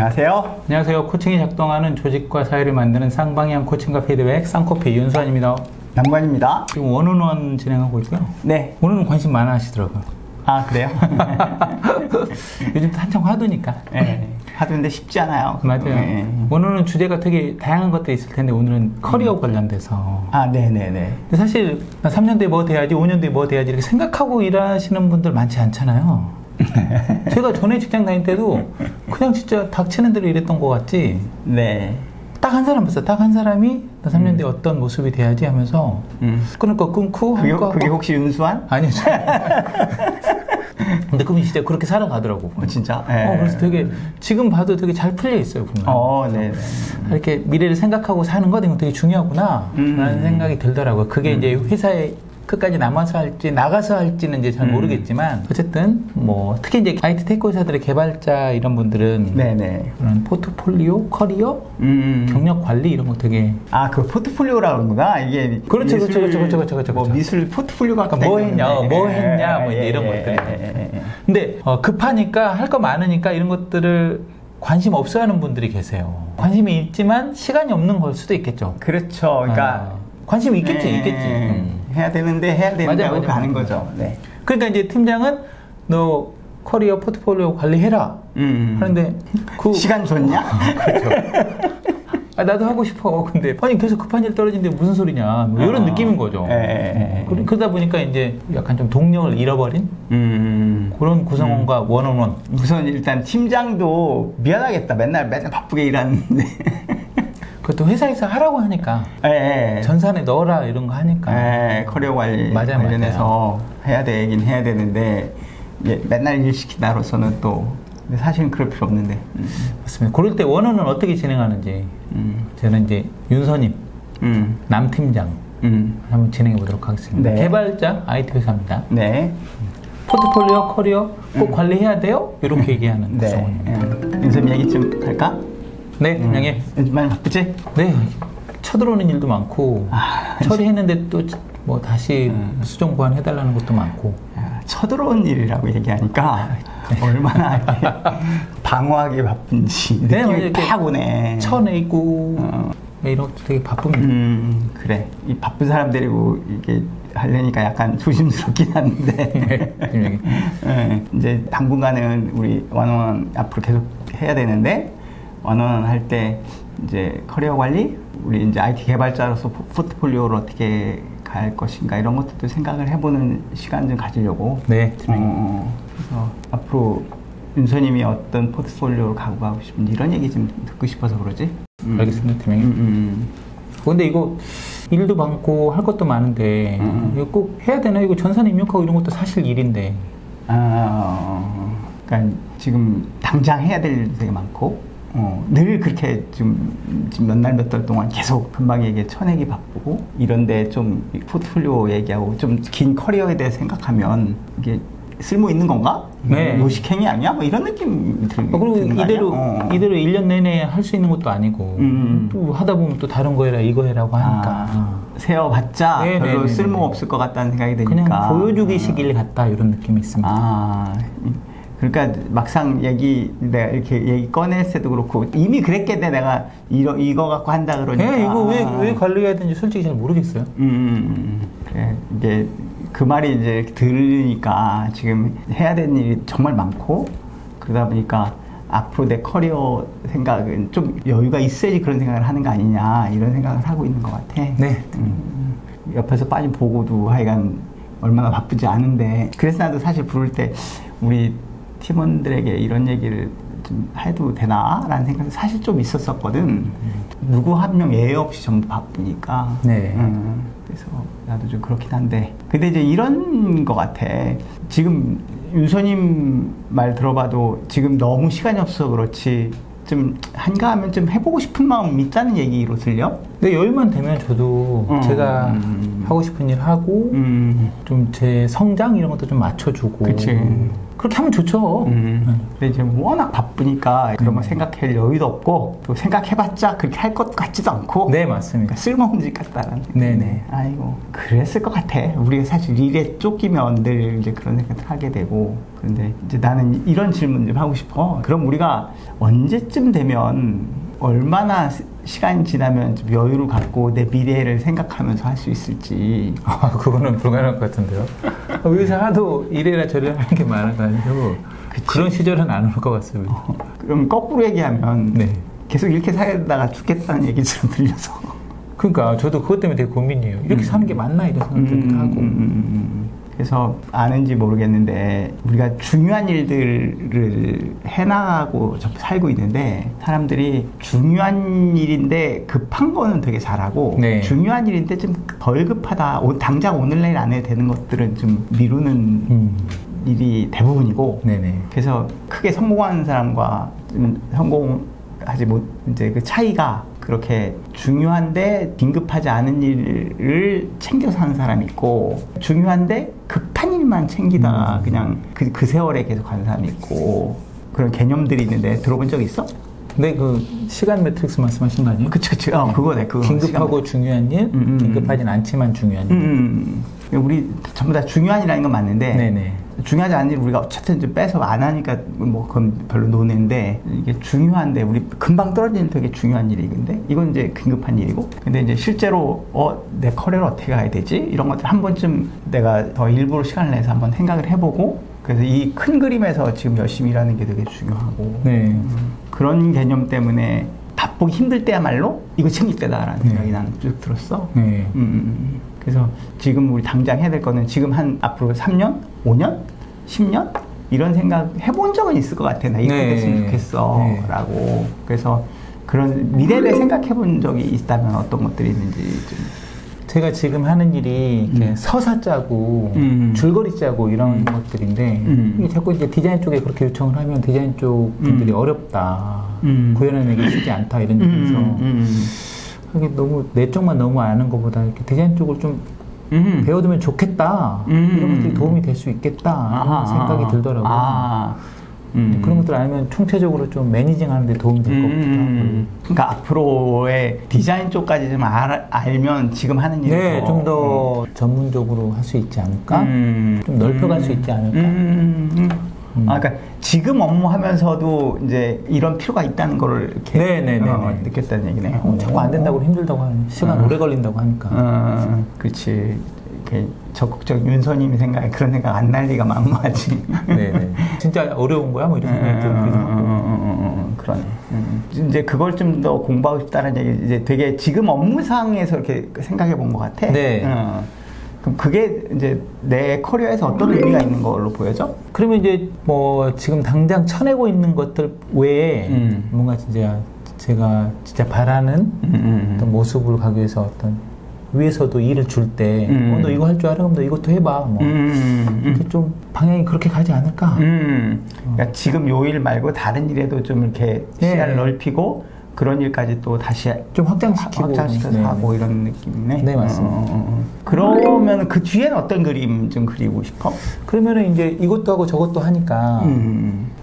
안녕하세요. 안녕하세요. 코칭이 작동하는 조직과 사회를 만드는 쌍방향 코칭과 피드백 쌍코피 윤수환입니다. 양관입니다. 지금 원온원 진행하고 있고요. 네. 원온원 관심 많아 하시더라고요. 아, 그래요? 요즘 한창 화두니까. 네. 하던데 쉽지 않아요. 맞아요. 네. 원온은 주제가 되게 다양한 것들이 있을 텐데 오늘은 커리어 관련돼서. 아, 네네네. 근데 사실 3년 뒤에 뭐 돼야지, 5년 뒤에 뭐 돼야지 이렇게 생각하고 일하시는 분들 많지 않잖아요. 제가 전에 직장 다닐 때도 그냥 진짜 닥치는 대로 일했던 것 같지. 네. 딱 한 사람 봤어. 딱 한 사람이 나 3년 뒤에 어떤 모습이 돼야지 하면서 끊을 거 끊고 그게 혹시 윤수환? 아니요. 근데 그분이 진짜 그렇게 살아가더라고. 진짜? 네. 그래서 되게 지금 봐도 되게 잘 풀려 있어요, 분명. 네네. 이렇게 미래를 생각하고 사는 거 되게 중요하구나 라는 생각이 들더라고요. 그게 이제 회사에 끝까지 남아서 할지 나가서 할지는 이제 잘 모르겠지만 어쨌든 뭐 특히 이제 IT 테크 회사들의 개발자 이런 분들은 네네. 그런 포트폴리오, 커리어, 경력 관리 이런 거 되게 그 포트폴리오라고 그러는구나. 이게 그렇죠. 뭐 미술 포트폴리오가 그러니까 뭐 했냐 뭐 이제 이런 것들. 근데 급하니까 할 거 많으니까 이런 것들을 관심 없어하는 분들이 계세요. 관심이 있지만 시간이 없는 걸 수도 있겠죠. 그렇죠. 그러니까 관심이 있겠지. 해야 되는데 하고 가는 거죠. 네. 그러니까 이제 팀장은 너 커리어 포트폴리오 관리해라 하는데 시간 줬냐? 그렇죠. 나도 하고 싶어. 근데 아니 계속 급한 일 떨어지는데 무슨 소리냐 뭐 이런 느낌인 거죠. 그러다 보니까 이제 약간 좀 동력을 잃어버린 그런 구성원과 원원원. 우선 일단 팀장도 미안하겠다. 맨날 바쁘게 일하는데. 그것도 회사에서 하라고 하니까 전산에 넣어라 이런 거 하니까 커리어 관리 관련해서 해야 되긴 해야 되는데 맨날 일 시킨다로서는 또 사실은 그럴 필요 없는데. 맞습니다. 그럴 때 원어는 어떻게 진행하는지 저는 이제 윤서님 남팀장 한번 진행해 보도록 하겠습니다. 네. 개발자 IT 회사입니다. 네. 포트폴리오 커리어 꼭 관리해야 돼요? 이렇게 얘기하는 구성원입니다. 윤서님 얘기 좀 할까? 네, 팀장님. 요즘 많이 바쁘지? 네, 쳐들어오는 일도 많고 처리했는데 또 뭐 다시 수정 보완 해달라는 것도 많고. 쳐들어온 일이라고 얘기하니까 얼마나 방어하기 바쁜지 느낌이 팍 오네. 쳐내고 이런 것도 되게 바쁩니다. 그래. 이 바쁜 사람 데리고 이게 하려니까 약간 조심스럽긴 한데 이제 당분간은 우리 원어원 앞으로 계속 해야 되는데 원어원 할 때 이제 커리어 관리, 우리 이제 IT 개발자로서 포트폴리오를 어떻게 갈 것인가 이런 것들도 생각을 해보는 시간 좀 가지려고. 네. 그래서 앞으로 윤서님이 어떤 포트폴리오를 갖고 가고 싶은지 이런 얘기 좀 듣고 싶어서 그러지. 알겠습니다, 팀장님. 근데 이거 일도 많고 할 것도 많은데 이거 꼭 해야 되나? 이거 전산 입력하고 이런 것도 사실 일인데. 그러니까 지금 당장 해야 될 일도 되게 많고. 늘 그렇게 지금 몇 날 몇 달 동안 계속 금방 얘기해 쳐내기 바쁘고 이런데 좀 포트폴리오 얘기하고 좀 긴 커리어에 대해 생각하면 이게 쓸모 있는 건가? 네. 요식행위 아니야? 뭐 이런 느낌 그리고 이대로 1년 내내 할 수 있는 것도 아니고 또 하다 보면 또 다른 거 해라 이거 해라고 하니까 세어봤자 별로 쓸모 없을 것 같다는 생각이 드니까 그냥 보여주기식일 같다 이런 느낌이 있습니다. 그러니까 막상 내가 이렇게 얘기 꺼냈을 때도 그렇고 이미 그랬겠네. 내가 이거 갖고 한다 그러니까. 이거 왜 관리해야 되는지 솔직히 잘 모르겠어요. 그래, 이제 그 말이 이제 들으니까 지금 해야 되는 일이 정말 많고 그러다 보니까 앞으로 내 커리어 생각은 좀 여유가 있어야지 그런 생각을 하는 거 아니냐 이런 생각을 하고 있는 것 같아. 네. 옆에서 빠지 보고도 하여간 얼마나 바쁘지 않은데 그래서 나도 사실 부를 때 우리 팀원들에게 이런 얘기를 좀 해도 되나? 라는 생각이 사실 좀 있었었거든. 누구 한 명 예외 없이 전부 바쁘니까. 네. 그래서 나도 좀 그렇긴 한데. 근데 이제 이런 거 같아. 지금 윤서님 말 들어봐도 지금 너무 시간이 없어서 그렇지. 좀 한가하면 좀 해보고 싶은 마음이 있다는 얘기로 들려? 근데 여유만 되면 저도 제가 하고 싶은 일 하고 좀 제 성장 이런 것도 좀 맞춰주고. 그치. 그렇게 하면 좋죠. 근데 이제 워낙 바쁘니까 그런 거 생각할 여유도 없고 또 생각해봤자 그렇게 할 것 같지도 않고. 네, 맞습니다. 그러니까 쓸모없는 짓 같다라는. 네네. 아이고 그랬을 것 같아. 우리가 사실 일에 쫓기면 늘 이제 그런 생각을 하게 되고. 그런데 이제 나는 이런 질문 좀 하고 싶어. 그럼 우리가 언제쯤 되면 얼마나 시간이 지나면 좀 여유를 갖고 내 미래를 생각하면서 할 수 있을지. 그거는 불가능할 것 같은데요. 여기서 하도 이래라 저래라 하는 게 많아가지고 그런 시절은 안 올 것 같습니다. 그럼 거꾸로 얘기하면 네. 계속 이렇게 살다가 죽겠다는 얘기처럼 들려서. 그러니까 저도 그것 때문에 되게 고민이에요. 이렇게 사는 게 맞나 이런 생각도 하고. 그래서 아는지 모르겠는데 우리가 중요한 일들을 해나가고 살고 있는데 사람들이 중요한 일인데 급한 거는 되게 잘하고 네. 중요한 일인데 좀 덜 급하다 당장 오늘 내일 안 해도 되는 것들은 좀 미루는 일이 대부분이고 네네. 그래서 크게 성공하는 사람과 좀 성공하지 못 이제 그 차이가 그렇게 중요한데 긴급하지 않은 일을 챙겨서 하는 사람이 있고 중요한데 급한 일만 챙기다가 그냥 그 세월에 계속 가는 사람이 있고 그런 개념들이 있는데 들어본 적 있어? 네, 그 시간 매트릭스 말씀하신 거 아니에요? 그치. 그거네. 그거. 긴급하고 중요한 일, 긴급하진 않지만 중요한 일. 우리 전부 다 중요한 일이라는 건 맞는데 네네. 중요하지 않은 일 우리가 어쨌든 좀 빼서 안 하니까 뭐 그건 별로 논의인데 이게 중요한데 우리 금방 떨어지는 되게 중요한 일이 근데 이건 이제 긴급한 일이고 근데 이제 실제로 내 커리어를 어떻게 가야 되지? 이런 것들 한 번쯤 내가 더 일부러 시간을 내서 한번 생각을 해보고 그래서 이 큰 그림에서 지금 열심히 일하는 게 되게 중요하고 네. 그런 개념 때문에 바쁘기 힘들 때야말로 이거 챙길 때다라는 생각이 나는 쭉 들었어. 네. 그래서 지금 우리 당장 해야 될 거는 지금 한 앞으로 3년, 5년, 10년 이런 생각 해본 적은 있을 것 같아. 나 이렇게 됐으면 좋겠어 라고. 그래서 그런 미래를 생각해 본 적이 있다면 어떤 것들이 있는지 좀. 제가 지금 하는 일이 이렇게 서사 짜고 줄거리 짜고 이런 것들인데 이게 자꾸 이제 디자인 쪽에 그렇게 요청을 하면 디자인 쪽 분들이 어렵다 구현해내기 쉽지 않다 이런 얘기에서 이게 너무 내 쪽만 너무 아는 것보다 이렇게 디자인 쪽을 좀 배워두면 좋겠다 이런 것들이 도움이 될 수 있겠다 생각이 들더라고요. 그런 것들 알면 총체적으로 좀 매니징하는 데 도움이 될 것 같기도 하고. 그러니까 앞으로의 디자인 쪽까지 좀 알면 지금 하는 일이 네, 좀 더 전문적으로 할 수 있지 않을까? 좀 넓혀갈 수 있지 않을까? 그러니까 지금 업무하면서도 이제 이런 필요가 있다는 거를 이렇게 느꼈다는 얘기네. 자꾸 안 된다고 힘들다고 하니 시간 오래 걸린다고 하니까. 그렇지. 이렇게 적극적 윤서님이 생각에 그런 생각 안 날 리가 만무하지. 네네. 진짜 어려운 거야? 뭐 이런 생각이 좀 들고. 그러네. 이제 그걸 좀 더 공부하고 싶다는 얘기, 이제 되게 지금 업무상에서 이렇게 생각해 본 것 같아. 네. 그럼 그게 이제 내 커리어에서 어떤 의미가 있는 걸로 보여져? 그러면 이제 뭐 지금 당장 쳐내고 있는 것들 외에 뭔가 진짜 제가 진짜 바라는 어떤 모습으로 가기 위해서 어떤 위에서도 일을 줄 때, 너 이거 할 줄 알아? 그럼 너 이것도 해봐. 뭐. 이렇게 좀 방향이 그렇게 가지 않을까? 그러니까 지금 요 일 말고 다른 일에도 좀 이렇게 시야를 넓히고 그런 일까지 또 다시 좀 확장시켜서 하고 이런 느낌이네. 네, 맞습니다. 그러면 그 뒤에는 어떤 그림 좀 그리고 싶어? 그러면은 이제 이것도 하고 저것도 하니까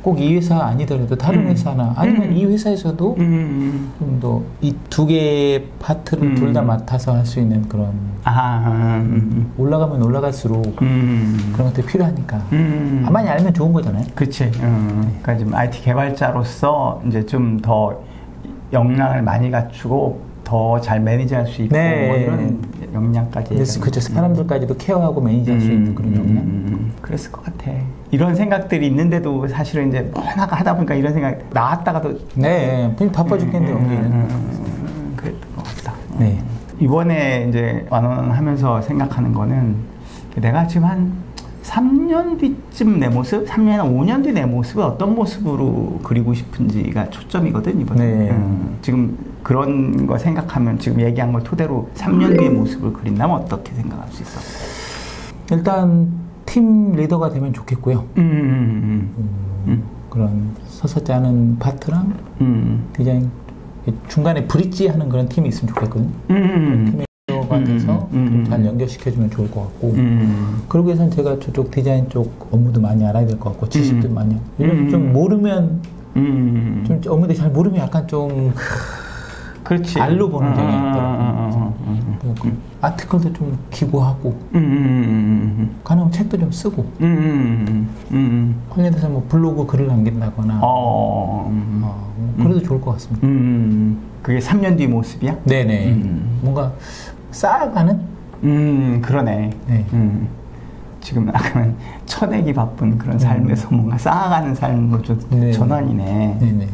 꼭 이 회사 아니더라도 다른 회사나 아니면 이 회사에서도 좀 더 이 두 개의 파트를 둘 다 맡아서 할 수 있는 그런 올라가면 올라갈수록 그런 것들이 필요하니까 많이 알면 좋은 거잖아요. 그렇지. 그러니까 지금 IT 개발자로서 이제 좀 더 역량을 많이 갖추고 더 잘 매니지할 수 있고 뭐 이런 역량까지. 그렇죠. 사람들까지도 케어하고 매니지할 수 있는 그런 역량. 그랬을 것 같아. 이런 생각들이 있는데도 사실은 이제 뭐 하다 보니까 이런 생각 나왔다가도 바빠 죽겠는데 여기는. 그랬던 것 같다. 네. 이번에 이제 완원하면서 생각하는 거는 내가 지금 한 3년 뒤쯤 내 모습, 3년이나 5년 뒤 내 모습을 어떤 모습으로 그리고 싶은지가 초점이거든, 이번에. 지금 그런 거 생각하면 지금 얘기한 걸 토대로 3년 뒤의 모습을 그린다면 어떻게 생각할 수 있어? 일단 팀 리더가 되면 좋겠고요. 그런 서서 짜는 파트랑 디자인 중간에 브릿지 하는 그런 팀이 있으면 좋겠거든요. 팀에 같아서 잘 연결시켜주면 좋을 것 같고 그러기 위해서는 제가 저쪽 디자인 쪽 업무도 많이 알아야 될 것 같고 지식도 많이 이런 좀 모르면 좀 업무들 잘 모르면 약간 좀 그렇지. 알로 보는 경향이 있더라고요. 아티클도 좀 기고하고 가능하면 책도 좀 쓰고 관련돼서 뭐 블로그 글을 남긴다거나 그래도 좋을 것 같습니다. 그게 3년 뒤 모습이야? 네네. 뭔가 쌓아가는? 그러네. 네. 지금 약간 쳐내기 바쁜 그런 삶에서 뭔가 쌓아가는 삶으로 좀 네. 전환이네. 네네.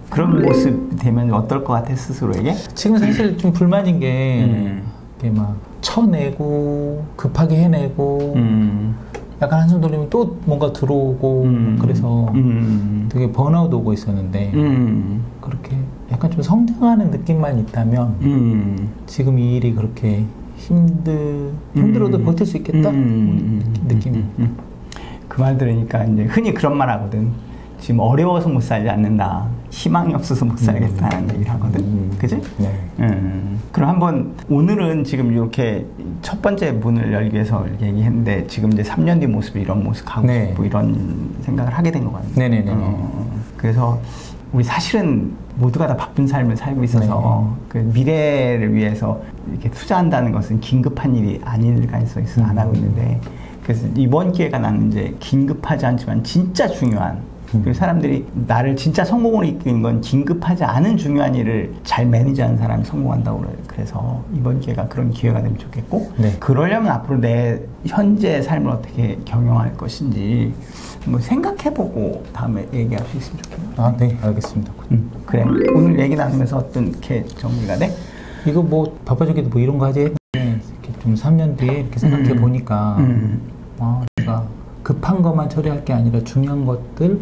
그런 모습 되면 어떨 것 같아, 스스로에게? 지금 사실 좀 불만인 게 이게 막 쳐내고 급하게 해내고 약간 한숨 돌리면 또 뭔가 들어오고 그래서 되게 번아웃 오고 있었는데 그렇게 약간 좀 성장하는 느낌만 있다면 지금 이 일이 그렇게 힘들어도 버틸 수 있겠다 느낌이. 그 말 들으니까 이제 흔히 그런 말 하거든. 지금 어려워서 못 살지 않는다. 희망이 없어서 못 살겠다는 얘기를 하거든. 그지? 네. 그럼 한번 오늘은 지금 이렇게 첫 번째 문을 열기 위해서 얘기했는데 지금 이제 3년 뒤 모습이 이런 모습 가고 네. 싶고 이런 생각을 하게 된 것 같아요. 네네네. 그래서 우리 사실은 모두가 다 바쁜 삶을 살고 있어서 그 미래를 위해서 이렇게 투자한다는 것은 긴급한 일이 아닐 가능성이 있어서 안 하고 있는데 그래서 이번 기회가 나는 이제 긴급하지 않지만 진짜 중요한 그리고 사람들이 나를 진짜 성공으로 이끄는 건 긴급하지 않은 중요한 일을 잘 매니지하는 사람이 성공한다고 그래요. 그래서 이번 기회가 그런 기회가 되면 좋겠고 네. 그러려면 앞으로 내 현재 삶을 어떻게 경영할 것인지 한번 생각해보고 다음에 얘기할 수 있으면 좋겠네요. 아, 네, 알겠습니다. 그래. 오늘 얘기 나누면서 어떻게 정리가 돼? 이거 뭐 바빠졌기도 뭐 이런 거 하지? 이렇게 좀 3년 뒤에 이렇게 생각해 보니까 내가 급한 것만 처리할 게 아니라 중요한 것들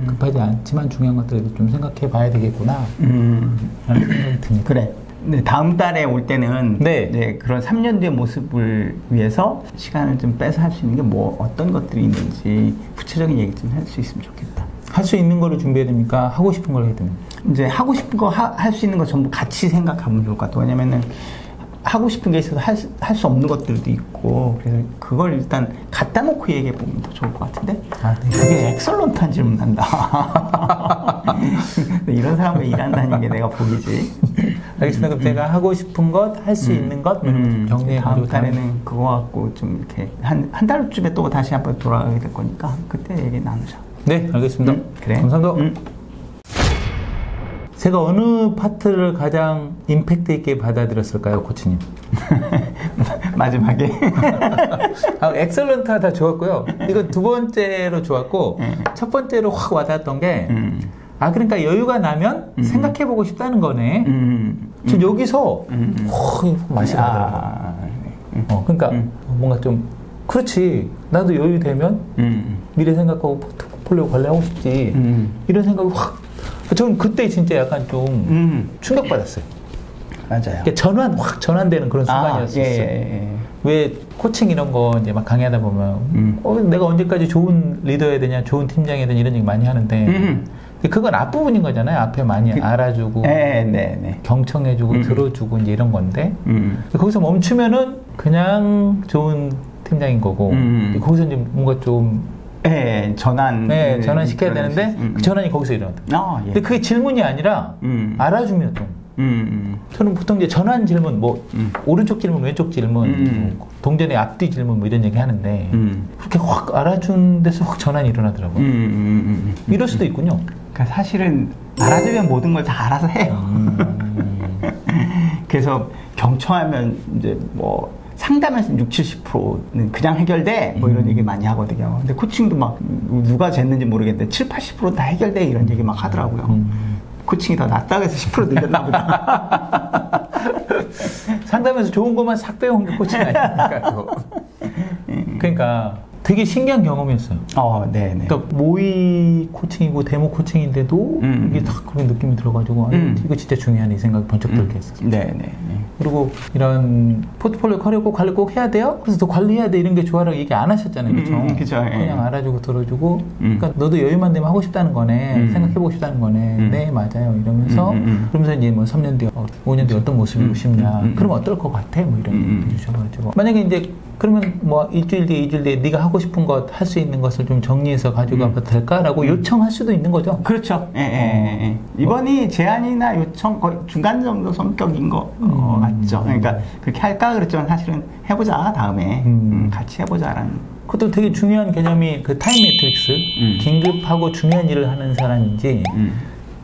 급하지 않지만 중요한 것들을 좀 생각해 봐야 되겠구나 라는 생각이 듭니다. 그래. 네, 다음 달에 올 때는 네. 이제 그런 3년 뒤의 모습을 위해서 시간을 좀 빼서 할 수 있는 게 뭐 어떤 것들이 있는지 구체적인 얘기 좀 할 수 있으면 좋겠다. 할 수 있는 거를 준비해야 됩니까? 하고 싶은 걸 해야 됩니까? 이제 하고 싶은 거 할 수 있는 거 전부 같이 생각하면 좋을 것 같아. 왜냐면은 하고 싶은 게 있어서 할 수 없는 것들도 있고 그래서 그걸 일단 갖다 놓고 얘기해 보면 더 좋을 것 같은데. 아, 네. 되게 엑설런트한 질문 한다. 이런 사람과 일한다는 게 내가 복이지. 알겠습니다. 그럼 제가 하고 싶은 것, 할 수 있는 것 정리해 다음 가지고 달에는 그거 갖고 좀 이렇게 한 달쯤에 또 다시 한번 돌아가게 될 거니까 그때 얘기 나누자. 네, 알겠습니다. 그래. 감사합니다. 제가 어느 파트를 가장 임팩트 있게 받아들였을까요, 코치님? 마지막에. 엑셀런트가 다 좋았고요. 이건 두 번째로 좋았고, 첫 번째로 확 와닿았던 게, 그러니까 여유가 나면 생각해보고 싶다는 거네. 전 여기서, 맛이 나더라고요. 그러니까 뭔가 좀, 그렇지. 나도 여유 되면 미래 생각하고 포트폴리오 관리하고 싶지. 이런 생각이 확, 저는 그때 진짜 약간 좀 충격받았어요. 맞아요. 확 전환되는 그런 순간이었어요. 예. 왜 코칭 이런 거 이제 막 강의하다 보면 내가 언제까지 좋은 리더여야 되냐, 좋은 팀장이어야 되냐 이런 얘기 많이 하는데 그건 앞부분인 거잖아요. 앞에 많이 알아주고 경청해주고 들어주고 이제 이런 건데 거기서 멈추면은 그냥 좋은 팀장인 거고 거기서 이제 뭔가 좀 전환시켜야 되는데 그 전환이 거기서 일어난다. 근데 그게 질문이 아니라 알아주면 좀 저는 보통 이제 전환 질문 오른쪽 질문 왼쪽 질문 동전의 앞뒤 질문 뭐 이런 얘기 하는데 그렇게 확 알아준 데서 확 전환이 일어나더라고요. 이럴 수도 있군요. 그러니까 사실은 알아주면 모든 걸 다 알아서 해요. 그래서 경청하면 이제 뭐 상담에서 60-70%는 그냥 해결돼 뭐 이런 얘기 많이 하거든요. 근데 코칭도 막 누가 쟀는지 모르겠는데 70-80%는 다 해결돼 이런 얘기 막 하더라고요. 코칭이 더 낫다고 해서 10% 늘렸나 보다. 상담에서 좋은 것만 싹 빼온 게 코칭 아닙니까? 그러니까 되게 신기한 경험이었어요. 네네. 그러니까 모의 코칭이고 데모 코칭인데도 이게 딱 그런 느낌이 들어가지고 이거 진짜 중요한 이 생각이 번쩍 들게 했었어요. 네네. 그리고 이런 포트폴리오 관리 꼭 해야 돼요? 그래서 더 관리해야 돼 이런 게 좋아라고 얘기 안 하셨잖아요. 그렇죠? 그쵸, 예. 그냥 알아주고 들어주고 그러니까 너도 여유만 되면 하고 싶다는 거네. 생각해보고 싶다는 거네. 네 맞아요. 이러면서 그러면서 이제 뭐 3년 뒤에 5년 뒤에 어떤 모습이고 싶냐. 그럼 어떨 것 같아? 뭐 이런 얘기 주셔가지고 만약에 이제 그러면 뭐 일주일 뒤에 네가 하고 싶은 것 할 수 있는 것을 좀 정리해서 가지고 가도 될까라고 요청할 수도 있는 거죠. 그렇죠. 예. 이번이 제안이나 요청 거의 중간 정도 성격인 것 같죠. 그러니까 그렇게 할까 그랬지만 사실은 해보자 다음에 같이 해보자라는. 그것도 되게 중요한 개념이 그 타임 매트릭스. 긴급하고 중요한 일을 하는 사람인지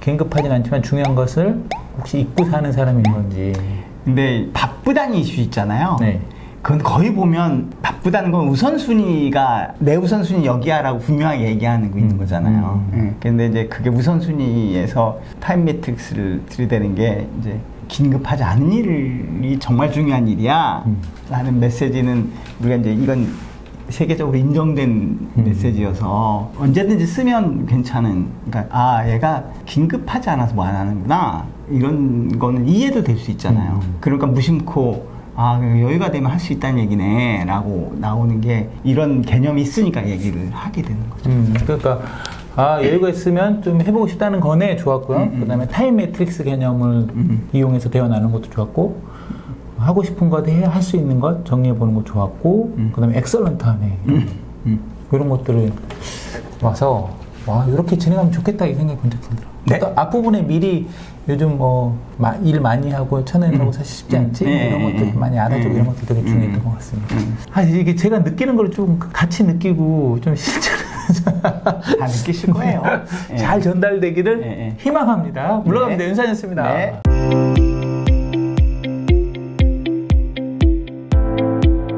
긴급하진 않지만 중요한 것을 혹시 잊고 사는 사람인 건지. 근데 바쁘다는 이슈 있잖아요. 네. 그건 거의 보면 바쁘다는 건 우선순위가 내 우선순위 여기야라고 분명하게 얘기하는 거 있는 거잖아요. 근데 이제 그게 우선순위에서 타임 매트릭스를 들이대는 게 이제 긴급하지 않은 일이 정말 중요한 일이야 라는 메시지는 우리가 이제 이건 세계적으로 인정된 메시지여서 언제든지 쓰면 괜찮은, 그러니까 얘가 긴급하지 않아서 뭐 안 하는구나 이런 거는 이해도 될 수 있잖아요. 그러니까 무심코 여유가 되면 할 수 있다는 얘기네 라고 나오는 게 이런 개념이 있으니까 얘기를 하게 되는 거죠. 그러니까 여유가 있으면 좀 해보고 싶다는 거네 좋았고요. 그 다음에 타임 매트릭스 개념을 이용해서 대화 나누는 것도 좋았고 하고 싶은 것 할 수 있는 것 정리해보는 거 좋았고 그 다음에 엑설런트하네 이런 것들을 와서 이렇게 진행하면 좋겠다 이 생각이 번쩍 들더라고요. 네. 또 앞부분에 미리 요즘 뭐 일 많이 하고 천연이라고 사실 쉽지 않지 이런 것들 많이 알아주고 이런 것들 되게 중요했던 것 같습니다. 이게 제가 느끼는 걸 좀 같이 느끼고 좀 실천을 다 느끼실 거예요. 잘 전달되기를 희망합니다. 물러갑니다. 윤산이었습니다. 네.